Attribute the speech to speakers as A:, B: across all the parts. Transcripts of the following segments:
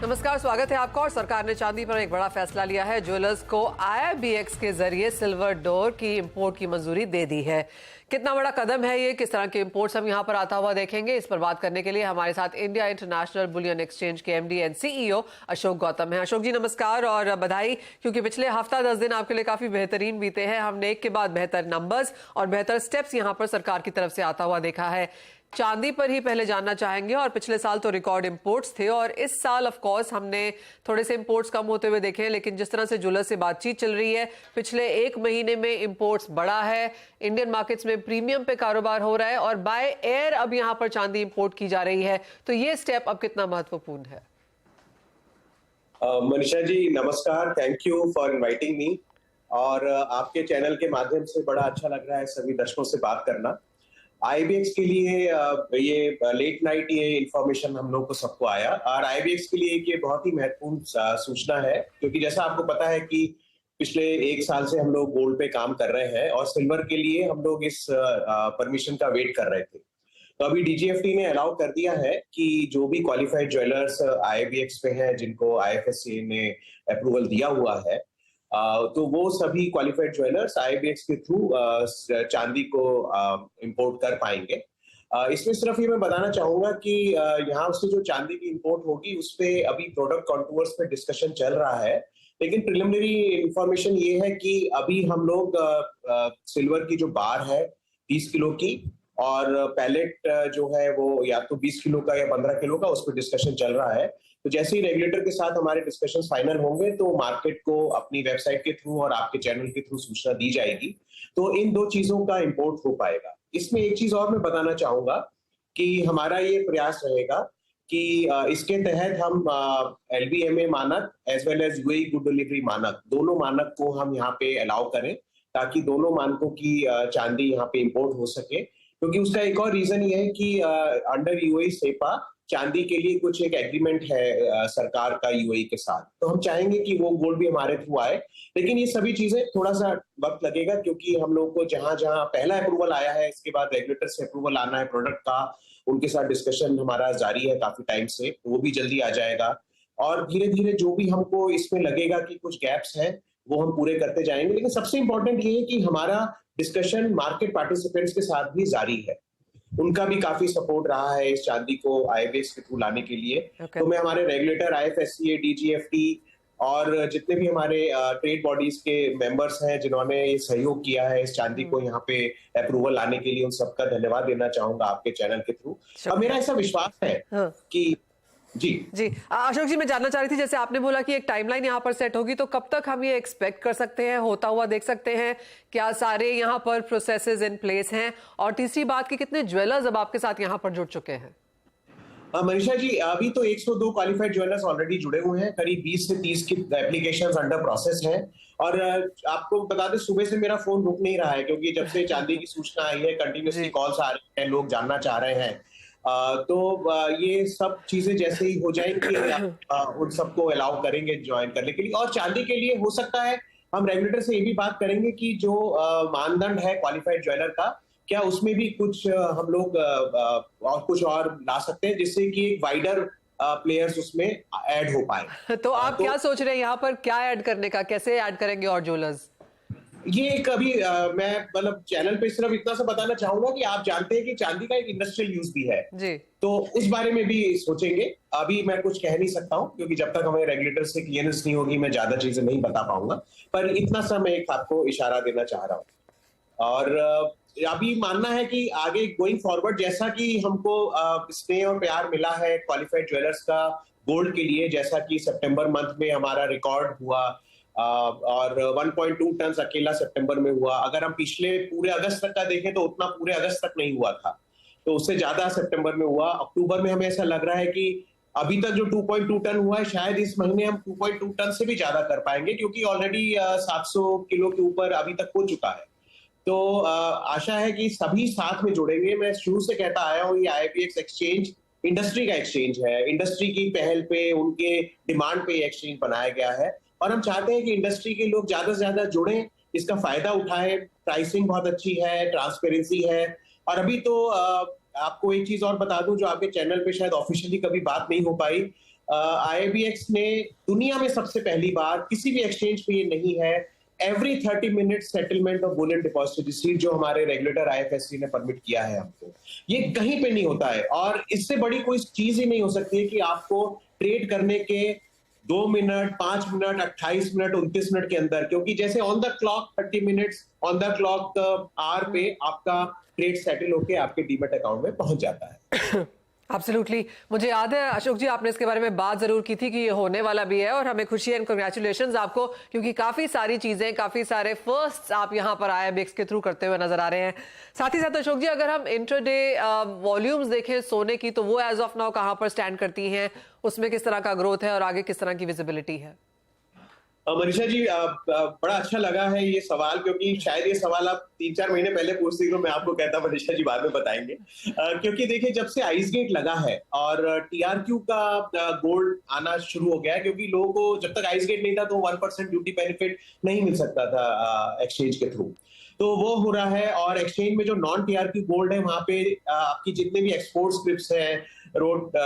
A: नमस्कार, स्वागत है आपका। और सरकार ने चांदी पर एक बड़ा फैसला लिया है। ज्वेलर्स को IIBX के जरिए सिल्वर डोर की इंपोर्ट की मंजूरी दे दी है। कितना बड़ा कदम है ये, किस तरह के इंपोर्ट्स हम यहाँ पर आता हुआ देखेंगे, इस पर बात करने के लिए हमारे साथ इंडिया इंटरनेशनल बुलियन एक्सचेंज के MD and CEO Ashok Gautam हैं। अशोक जी नमस्कार और बधाई, क्योंकि पिछले हफ्ता 10 दिन आपके लिए काफी बेहतरीन बीते हैं। हमने एक के बाद बेहतर नंबर्स और बेहतर स्टेप्स यहाँ पर सरकार की तरफ से आता हुआ देखा है। चांदी पर ही पहले जानना चाहेंगे। और पिछले साल तो रिकॉर्ड इंपोर्ट्स थे और इस साल ऑफ कोर्स हमने थोड़े से इंपोर्ट्स कम होते हुए देखे हैं, लेकिन जिस तरह से ज्वेलर से बातचीत चल रही है, पिछले एक महीने में इंपोर्ट्स बढ़ा है, इंडियन मार्केट्स में प्रीमियम पे कारोबार हो रहा है और बाय एयर अब यहाँ पर चांदी इंपोर्ट की जा रही है। तो ये स्टेप अब कितना महत्वपूर्ण है?
B: मनीषा जी नमस्कार, thank you for inviting me. और आपके चैनल के माध्यम से बड़ा अच्छा लग रहा है सभी दर्शकों से बात करना। IIBX के लिए ये लेट नाइट ये इंफॉर्मेशन हम लोग को सबको आया, और IIBX के लिए ये बहुत ही महत्वपूर्ण सूचना है, क्योंकि जैसा आपको पता है कि पिछले एक साल से हम लोग गोल्ड पे काम कर रहे हैं और सिल्वर के लिए हम लोग इस परमिशन का वेट कर रहे थे। तो अभी DGFT ने अलाउ कर दिया है कि जो भी क्वालिफाइड ज्वेलर्स IIBX पे हैं, जिनको IFSC ने अप्रूवल दिया हुआ है, तो वो सभी क्वालिफाइड ज्वेलर्स IIBX के थ्रू चांदी को इंपोर्ट कर पाएंगे। इसमें सिर्फ ये मैं बताना चाहूंगा कि यहाँ से जो चांदी की इंपोर्ट होगी उस पे अभी प्रोडक्ट कॉन्टूर्स पे डिस्कशन चल रहा है, लेकिन प्रिलिमिनरी इंफॉर्मेशन ये है कि अभी हम लोग सिल्वर की जो बार है 30 किलो की और पैलेट जो है वो या तो 20 किलो का या 15 किलो का, उस पर डिस्कशन चल रहा है। तो जैसे ही रेगुलेटर के साथ हमारे डिस्कशंस फाइनल होंगे तो मार्केट को अपनी वेबसाइट के थ्रू और आपके चैनल के थ्रू सूचना दी जाएगी, तो इन दो चीजों का इंपोर्ट हो पाएगा। इसमें एक चीज और मैं बताना चाहूंगा कि हमारा ये प्रयास रहेगा कि इसके तहत हम LBMA मानक as well as UAE good delivery मानक, दोनों मानक को हम यहाँ पे अलाउ करें, ताकि दोनों मानकों की चांदी यहाँ पे इंपोर्ट हो सके। क्योंकि उसका एक और रीजन ये है कि अंडर UAE सेपा चांदी के लिए कुछ एक एग्रीमेंट है सरकार का UAE के साथ, तो हम चाहेंगे कि वो गोल्ड भी हमारे थ्रू आए। लेकिन ये सभी चीजें थोड़ा सा वक्त लगेगा, क्योंकि हम लोग को जहां जहां पहला अप्रूवल आया है, इसके बाद रेगुलेटर से अप्रूवल आना है प्रोडक्ट का, उनके साथ डिस्कशन हमारा जारी है काफी टाइम से, वो भी जल्दी आ जाएगा। और धीरे धीरे जो भी हमको इसमें लगेगा कि कुछ गैप्स हैं वो हम पूरे करते जाएंगे। लेकिन सबसे इंपॉर्टेंट ये है कि हमारा डिस्कशन मार्केट पार्टिसिपेंट्स के साथ भी जारी है, उनका भी काफी सपोर्ट रहा है इस चांदी को IIBX के थ्रू लाने के लिए। तो मैं हमारे रेगुलेटर IFSC, DGFT और जितने भी हमारे ट्रेड बॉडीज के मेंबर्स हैं जिन्होंने सहयोग किया है इस चांदी को यहाँ पे अप्रूवल लाने के लिए, उन सबका धन्यवाद देना चाहूंगा आपके चैनल के थ्रू। अब मेरा ऐसा विश्वास है कि जी
A: अशोक जी, मैं जानना चाह रही थी, जैसे आपने बोला कि एक टाइमलाइन यहाँ पर सेट होगी, तो कब तक हम ये एक्सपेक्ट कर सकते हैं, होता हुआ देख सकते हैं? क्या सारे यहाँ पर प्रोसेसेस इन प्लेस हैं? और तीसरी बात कि कितने ज्वेलर्स अब आपके साथ यहाँ पर जुड़ चुके हैं?
B: मनीषा जी, अभी तो 102 क्वालिफाइड ज्वेलर्स ऑलरेडी जुड़े हुए हैं, करीब 20 से 30 की एप्लीकेशंस अंडर प्रोसेस हैं। और आपको बता दें, सुबह से मेरा फोन रुक नहीं रहा है, क्योंकि जब से चांदी की सूचना आई है कंटिन्यूसली कॉल्स आ रहे हैं, लोग जानना चाह रहे हैं। तो ये सब चीजें जैसे ही हो जाएंगी उन सबको अलाउ करेंगे ज्वाइन करने के लिए। और चांदी के लिए हो सकता है हम रेगुलेटर से ये भी बात करेंगे कि जो मानदंड है क्वालिफाइड ज्वेलर का, क्या उसमें भी कुछ हम लोग और कुछ और ला सकते हैं, जिससे कि एक वाइडर प्लेयर्स उसमें ऐड हो पाए।
A: तो आप क्या सोच रहे हैं यहाँ पर, क्या ऐड करने का, कैसे ऐड करेंगे और ज्वेलर्स?
B: ये एक अभी मैं मतलब चैनल पे सिर्फ इतना सा बताना चाहूंगा कि आप जानते हैं कि चांदी का एक इंडस्ट्रियल यूज भी है
A: जी,
B: तो उस बारे में भी सोचेंगे। अभी मैं कुछ कह नहीं सकता हूं, क्योंकि जब तक हमें रेगुलेटर से क्लियरेंस नहीं होगी मैं ज्यादा चीजें नहीं बता पाऊंगा, पर इतना सा मैं एक आपको इशारा देना चाह रहा हूं। और अभी मानना है कि आगे गोइंग फॉरवर्ड, जैसा कि हमको स्नेह और प्यार मिला है क्वालिफाइड ज्वेलर्स का गोल्ड के लिए, जैसा कि सितंबर मंथ में हमारा रिकॉर्ड हुआ और 1.2 टन अकेला सितंबर में हुआ। अगर हम पिछले पूरे अगस्त तक का देखें तो उतना पूरे अगस्त तक नहीं हुआ था, तो उससे ज्यादा सितंबर में हुआ। अक्टूबर में हमें ऐसा लग रहा है कि अभी तक जो 2.2 टन हुआ है, शायद इस महीने हम 2.2 टन से भी ज्यादा कर पाएंगे, क्योंकि ऑलरेडी 700 किलो के ऊपर अभी तक हो चुका है। तो आशा है कि सभी साथ में जुड़ेंगे। मैं शुरू से कहता आया हूँ ये IIBX एक्सचेंज इंडस्ट्री का एक्सचेंज है, इंडस्ट्री की पहल पे, उनके डिमांड पे एक्सचेंज बनाया गया है, और हम चाहते हैं कि इंडस्ट्री के लोग ज्यादा से ज्यादा जुड़ें, इसका फायदा उठाएं। प्राइसिंग बहुत अच्छी है, ट्रांसपेरेंसी है। और अभी तो आपको एक चीज और बता दूं जो आपके चैनल पे शायद ऑफिशियली कभी बात नहीं हो पाई, IBX ने दुनिया में सबसे पहली बार, किसी भी एक्सचेंज पे ये नहीं है, every 30 minute settlement of Boolean depository receipt जो हमारे रेगुलेटर IFSC ने परमिट किया है हमको, ये कहीं पे नहीं होता है। और इससे बड़ी कोई चीज ही नहीं हो सकती है कि आपको ट्रेड करने के 2 मिनट, 5 मिनट, 28 मिनट, 29 मिनट के अंदर, क्योंकि जैसे on the clock 30 minutes on the clock hour पे आपका ट्रेड सेटल होके आपके डीमैट अकाउंट में पहुंच जाता है।
A: एब्सोल्युटली। मुझे याद है अशोक जी, आपने इसके बारे में बात जरूर की थी कि ये होने वाला भी है, और हमें खुशी है एंड कांग्रेचुलेशंस आपको, क्योंकि काफी सारी चीजें, काफी सारे फर्स्ट आप यहाँ पर IBX के थ्रू करते हुए नजर आ रहे हैं। साथ ही साथ अशोक जी, अगर हम इंट्राडे वॉल्यूम्स देखें सोने की, तो वो एज ऑफ नाउ कहाँ पर स्टैंड करती हैं, उसमें किस तरह का ग्रोथ है और आगे किस तरह की विजिबिलिटी है?
B: मनीषा जी, बड़ा अच्छा लगा है ये सवाल, क्योंकि शायद ये सवाल आप 3-4 महीने पहले पूछते तो मैं आपको कहता मनीषा जी बाद में बताएंगे। क्योंकि देखिए, जब से आइस गेट लगा है और TRQ का गोल्ड आना शुरू हो गया है, क्योंकि लोगों को जब तक आइस गेट नहीं था तो 1% ड्यूटी बेनिफिट नहीं मिल सकता था एक्सचेंज के थ्रू, तो वो हो रहा है। और एक्सचेंज में जो नॉन TRQ गोल्ड है, वहां पे आपकी जितने भी एक्सपोर्ट स्क्रिप्ट्स हैं, रोड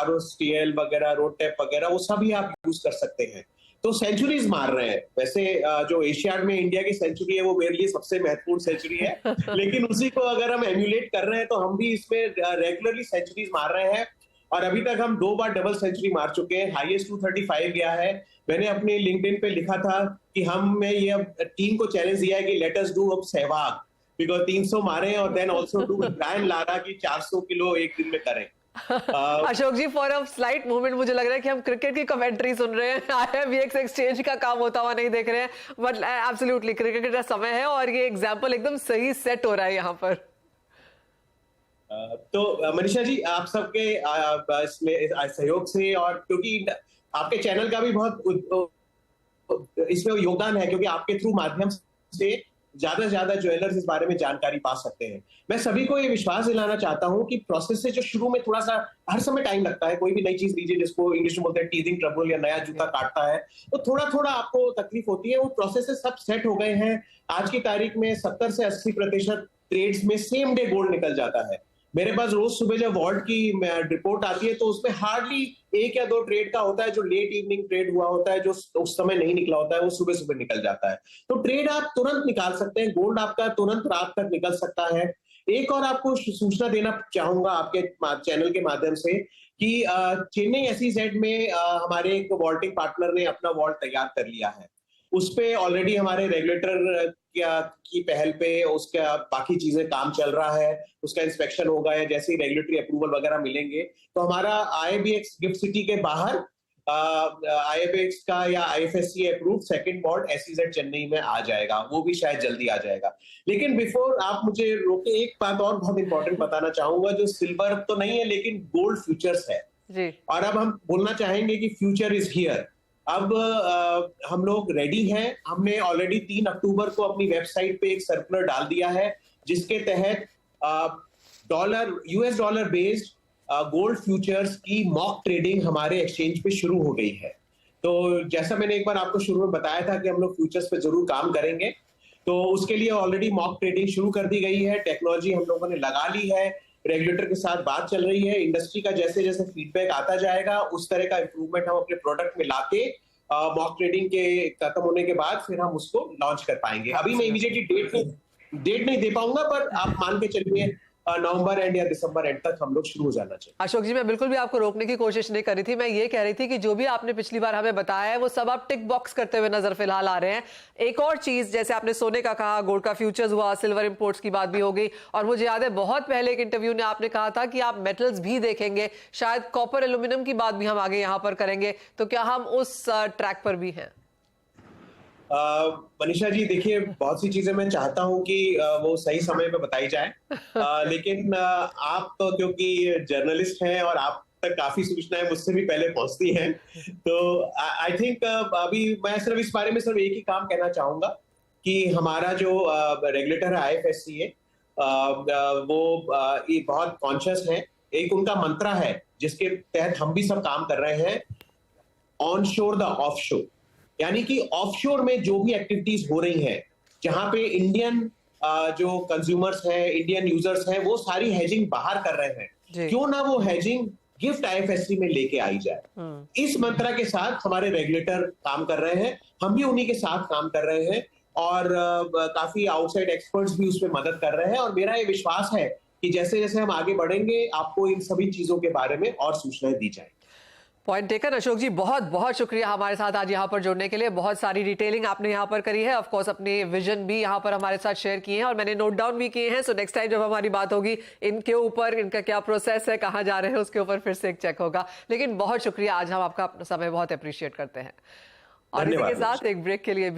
B: ROSTL वगैरह, रोड टेप वगैरह, वो सभी आप यूज कर सकते हैं, तो सेंचुरीज मार रहे हैं। वैसे जो एशियाड में इंडिया की सेंचुरी है वो मेरे लिए सबसे महत्वपूर्ण सेंचुरी है, लेकिन उसी को अगर हम एम्यूलेट कर रहे हैं तो हम भी इसमें रेगुलरली सेंचुरीज मार रहे हैं। और अभी तक हम 2 बार डबल सेंचुरी मार चुके हैं, हाईएस्ट 235 गया है। मैंने अपने लिंक्डइन पे लिखा था कि हमने ये टीम को चैलेंज दिया है कि लेट अस डू अब सहवाग, बिकॉज 300 मारे और then also do Brian Lara की 400 किलो एक दिन में करें।
A: Ashok ji, for a slight moment मुझे लग रहा है कि हम क्रिकेट की कमेंट्री सुन रहे हैं, IBX एक्सचेंज का काम होता हुआ नहीं देख रहे हैं, बट एब्सोल्युटली क्रिकेट का समय है और ये एग्जांपल एकदम सही सेट हो रहा है यहाँ पर।
B: तो मनीषा जी, आप सबके इसमें सहयोग से, और क्योंकि आपके चैनल का भी बहुत इसमें योगदान है, क्योंकि आपके थ्रू माध्यम से ज्यादा से ज्यादा ज्वेलर्स इस बारे में जानकारी पा सकते हैं। मैं सभी को ये विश्वास दिलाना चाहता हूं कि प्रोसेस से जो शुरू में थोड़ा सा हर समय टाइम लगता है, कोई भी नई चीज लीजिए जिसको इंग्लिश में बोलते हैं टीजिंग ट्रबल, या नया जूता काटता है, तो थोड़ा थोड़ा आपको तकलीफ होती है। वो प्रोसेस से सब सेट हो गए हैं। आज की तारीख में 70 से 80% ट्रेड्स में सेम डे गोल्ड निकल जाता है। मेरे पास रोज सुबह जब वॉल्ट की रिपोर्ट आती है तो उसमें हार्डली 1 या 2 ट्रेड का होता है जो लेट इवनिंग ट्रेड हुआ होता है, जो उस समय नहीं निकला होता है, वो सुबह सुबह निकल जाता है। तो ट्रेड आप तुरंत निकाल सकते हैं, गोल्ड आपका तुरंत रात तक निकल सकता है। एक और आपको सूचना देना चाहूंगा आपके चैनल के माध्यम से कि चेन्नई SEZ में हमारे एक वॉल्टिंग पार्टनर ने अपना वॉल्ट तैयार कर लिया है। उस पे ऑलरेडी हमारे रेगुलेटर की पहल पे उसका बाकी चीजें काम चल रहा है, उसका इंस्पेक्शन होगा, या जैसे ही रेगुलेटरी अप्रूवल वगैरह मिलेंगे तो हमारा IBX गिफ्ट सिटी के बाहर IBX का या IFSC approve second vault SEZ Chennai में आ जाएगा, वो भी शायद जल्दी आ जाएगा। लेकिन बिफोर आप मुझे रोके, एक बात और बहुत इंपॉर्टेंट बताना चाहूंगा, जो सिल्वर तो नहीं है लेकिन गोल्ड फ्यूचर्स है जी। और अब हम बोलना चाहेंगे कि फ्यूचर इज हियर। अब हम लोग रेडी हैं। हमने ऑलरेडी 3 अक्टूबर को अपनी वेबसाइट पे एक सर्कुलर डाल दिया है जिसके तहत US dollar based gold futures की मॉक ट्रेडिंग हमारे एक्सचेंज पे शुरू हो गई है। तो जैसा मैंने एक बार आपको शुरू में बताया था कि हम लोग फ्यूचर्स पे जरूर काम करेंगे, तो उसके लिए ऑलरेडी मॉक ट्रेडिंग शुरू कर दी गई है। टेक्नोलॉजी हम लोगों ने लगा ली है, रेगुलेटर के साथ बात चल रही है। इंडस्ट्री का जैसे जैसे फीडबैक आता जाएगा उस तरह का इंप्रूवमेंट हम अपने प्रोडक्ट में लाके मॉक ट्रेडिंग के खत्म होने के बाद फिर हम उसको लॉन्च कर पाएंगे। अभी मैं इमीडिएटली डेट नहीं दे पाऊंगा, पर आप मान के चलिए नवंबर एंड या दिसंबर एंड तक हम लोग शुरू हो जाना चाहिए।
A: अशोक जी, मैं बिल्कुल भी आपको रोकने की कोशिश नहीं कर रही थी। मैं ये कह रही थी कि जो भी आपने पिछली बार हमें बताया है वो सब आप टिक बॉक्स करते हुए नजर फिलहाल आ रहे हैं। एक और चीज, जैसे आपने सोने का कहा, गोल्ड का फ्यूचर्स हुआ, सिल्वर इंपोर्ट्स की बात भी हो गई, और मुझे याद है बहुत पहले एक इंटरव्यू में आपने कहा था कि आप मेटल्स भी देखेंगे, शायद कॉपर एल्यूमिनियम की बात भी हम आगे यहाँ पर करेंगे, तो क्या हम उस ट्रैक पर भी हैं?
B: मनीषा जी, देखिए, बहुत सी चीजें मैं चाहता हूं कि वो सही समय पे बताई जाए, लेकिन आप तो क्योंकि जर्नलिस्ट हैं और आप तक काफी सूचनाएं मुझसे भी पहले पहुंचती हैं, तो आई थिंक अभी मैं सिर्फ इस बारे में सिर्फ एक ही काम कहना चाहूंगा कि हमारा जो रेगुलेटर है IFSC है, वो बहुत कॉन्शियस है। एक उनका मंत्रा है जिसके तहत हम भी सब काम कर रहे हैं, ऑन शोर द ऑफ शोर, यानी कि ऑफशोर में जो भी एक्टिविटीज हो रही हैं, जहां पे इंडियन जो कंज्यूमर्स हैं, इंडियन यूजर्स हैं, वो सारी हेजिंग बाहर कर रहे हैं, क्यों ना वो हेजिंग गिफ्ट आईएफएससी में लेके आई जाए। इस मंत्रा के साथ हमारे रेगुलेटर काम कर रहे हैं, हम भी उन्हीं के साथ काम कर रहे हैं और काफी आउटसाइड एक्सपर्ट्स भी उसमें मदद कर रहे हैं और मेरा ये विश्वास है कि जैसे जैसे हम आगे बढ़ेंगे आपको इन सभी चीजों के बारे में और सूचनाएं दी जाएंगी।
A: पॉइंट टेकन अशोक जी, बहुत बहुत शुक्रिया हमारे साथ आज यहाँ पर जुड़ने के लिए। बहुत सारी डिटेलिंग आपने यहाँ पर करी है, ऑफ कोर्स अपने विजन भी यहाँ पर हमारे साथ शेयर किए हैं और मैंने नोट डाउन भी किए हैं। सो नेक्स्ट टाइम जब हमारी बात होगी इनके ऊपर, इनका क्या प्रोसेस है, कहाँ जा रहे हैं, उसके ऊपर फिर से एक चेक होगा। लेकिन बहुत शुक्रिया, आज हम आपका अपना समय बहुत अप्रिशिएट करते हैं। और इसी के साथ एक ब्रेक के लिए